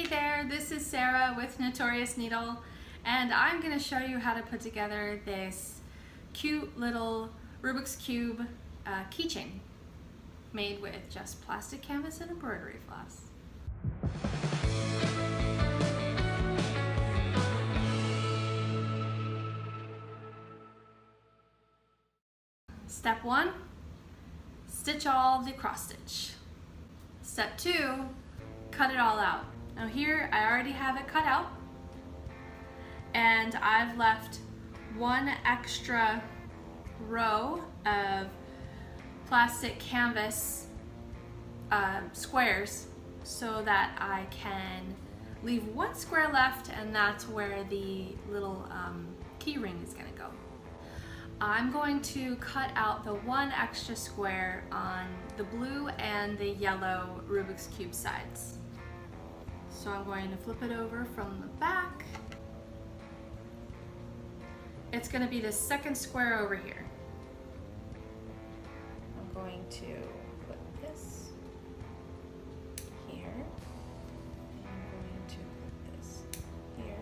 there, this is Sarah with Notorious Needle, and I'm going to show you how to put together this cute little Rubik's Cube keychain made with just plastic canvas and embroidery floss. Step 1, stitch all the cross stitch. Step 2, cut it all out. Now here I already have it cut out, and I've left one extra row of plastic canvas squares so that I can leave one square left, and that's where the little key ring is going to go. I'm going to cut out the one extra square on the blue and the yellow Rubik's Cube sides. So I'm going to flip it over from the back. It's going to be the second square over here. I'm going to put this here. I'm going to put this here.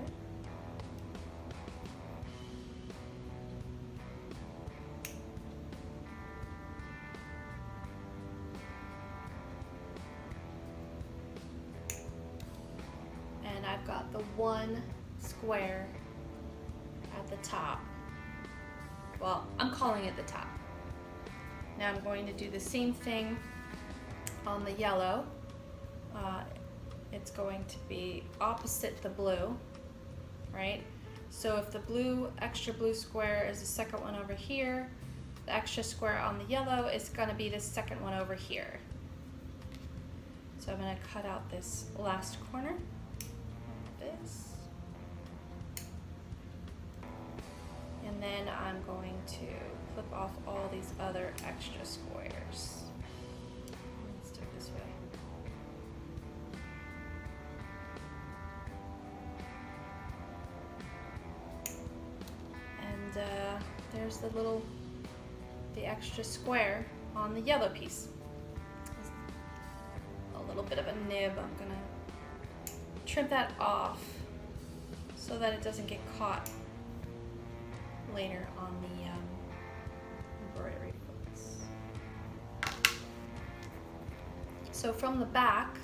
And I've got the one square at the top. Well, I'm calling it the top. Now I'm going to do the same thing on the yellow. It's going to be opposite the blue, right? So if the blue, extra blue square is the second one over here, the extra square on the yellow is going to be the second one over here. So I'm going to cut out this last corner. This. And then I'm going to flip off all these other extra squares. Let's do it this way. And there's the extra square on the yellow piece. A little bit of a nib. I'm gonna trim that off so that it doesn't get caught later on the embroidery foots. So from the back,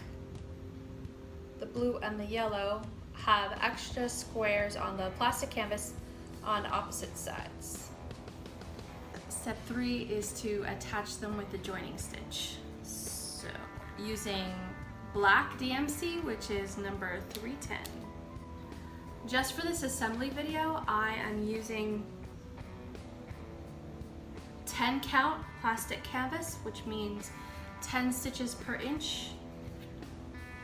the blue and the yellow have extra squares on the plastic canvas on opposite sides. Step 3 is to attach them with the joining stitch. So using black DMC, which is number 310. Just for this assembly video, I am using 10 count plastic canvas, which means 10 stitches per inch.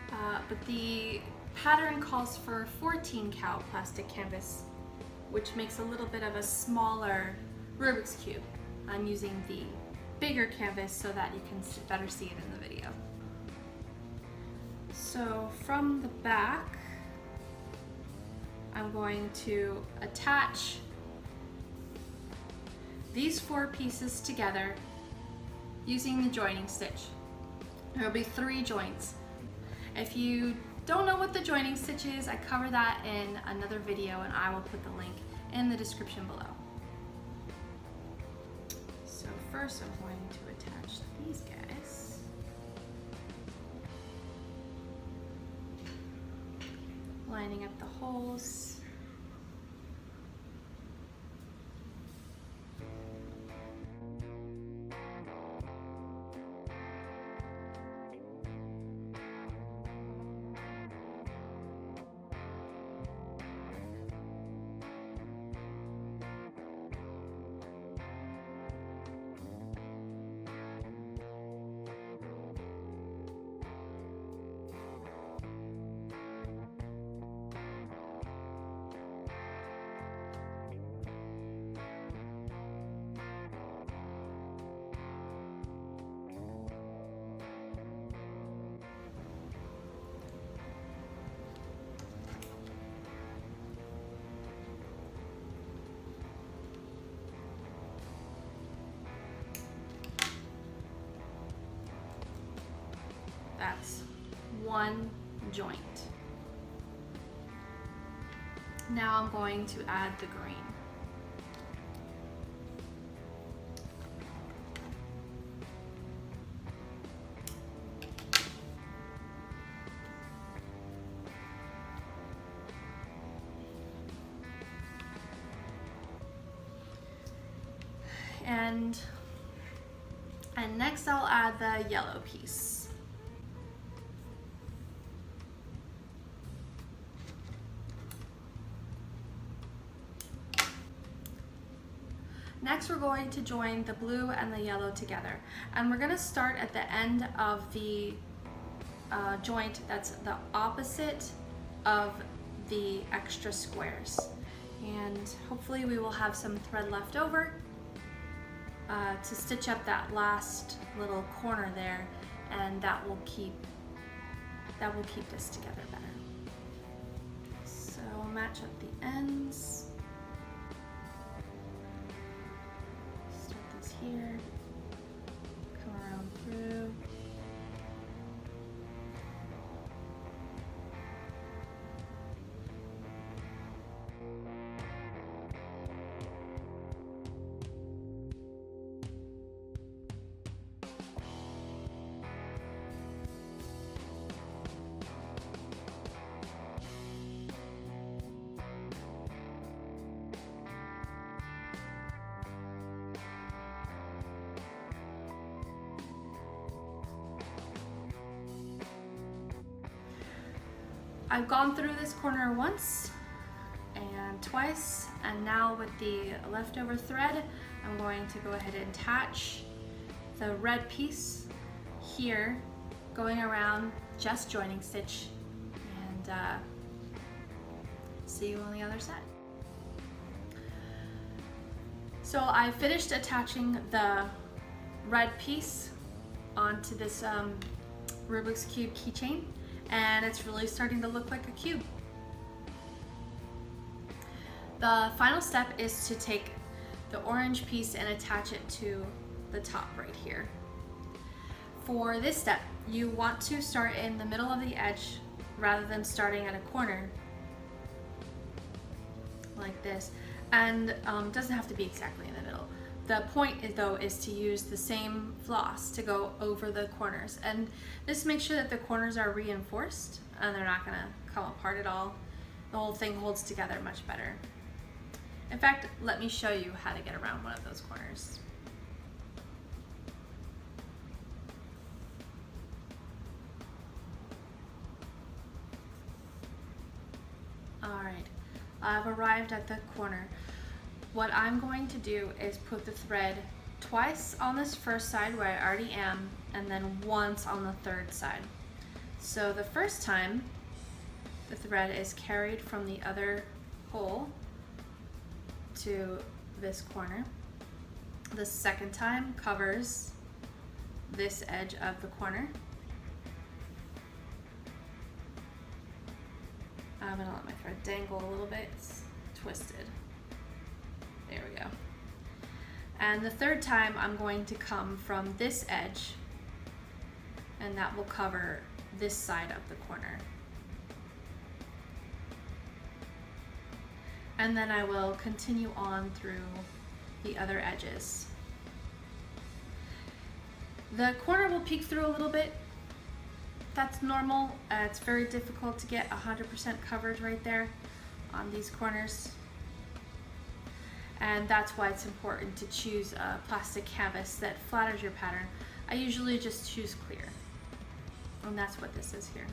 But the pattern calls for 14 count plastic canvas, which makes a little bit of a smaller Rubik's Cube. I'm using the bigger canvas so that you can better see it in the video. So from the back, I'm going to attach these 4 pieces together using the joining stitch. There will be 3 joints. If you don't know what the joining stitch is, I cover that in another video, and I will put the link in the description below. So first I'm going to attach these guys. Lining up the holes. That's one joint. Now I'm going to add the green. And next I'll add the yellow piece. Next we're going to join the blue and the yellow together. And we're going to start at the end of the joint that's the opposite of the extra squares. And hopefully we will have some thread left over to stitch up that last little corner there, and that will keep this together better. So match up the ends. Start this here, come around through. I've gone through this corner once and twice, and now with the leftover thread, I'm going to go ahead and attach the red piece here, going around, just joining stitch, and see you on the other side. So I finished attaching the red piece onto this Rubik's Cube keychain, and it's really starting to look like a cube. The final step is to take the orange piece and attach it to the top right here. For this step, you want to start in the middle of the edge rather than starting at a corner like this, and doesn't have to be exactly in the middle. The point is to use the same floss to go over the corners, and just make sure that the corners are reinforced and they're not gonna come apart at all. The whole thing holds together much better. In fact, let me show you how to get around one of those corners. All right, I've arrived at the corner. What I'm going to do is put the thread twice on this first side where I already am, and then once on the third side. So the first time, the thread is carried from the other hole to this corner. The second time covers this edge of the corner. I'm gonna let my thread dangle a little bit, it's twisted. There we go. And the third time I'm going to come from this edge, and that will cover this side of the corner. And then I will continue on through the other edges. The corner will peek through a little bit. That's normal. It's very difficult to get 100% coverage right there on these corners. And that's why it's important to choose a plastic canvas that flatters your pattern. I usually just choose clear, and that's what this is here.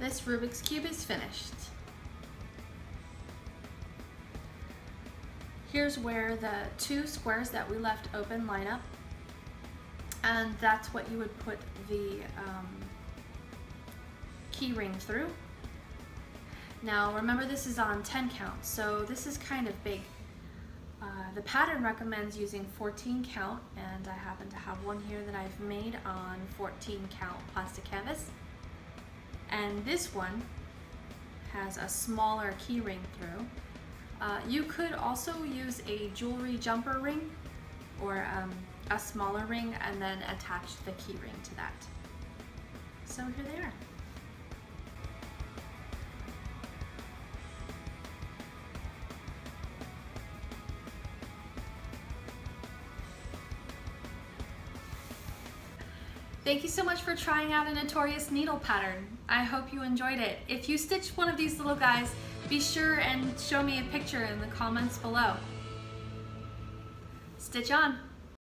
this Rubik's Cube is finished. Here's where the 2 squares that we left open line up, and that's what you would put the key ring through. Now remember, this is on 10 count, so this is kind of big. The pattern recommends using 14 count, and I happen to have one here that I've made on 14 count plastic canvas. And this one has a smaller key ring through. You could also use a jewelry jumper ring or a smaller ring and then attach the key ring to that. So here they are. Thank you so much for trying out a Notorious Needle pattern. I hope you enjoyed it. If you stitched one of these little guys, be sure and show me a picture in the comments below. Stitch on!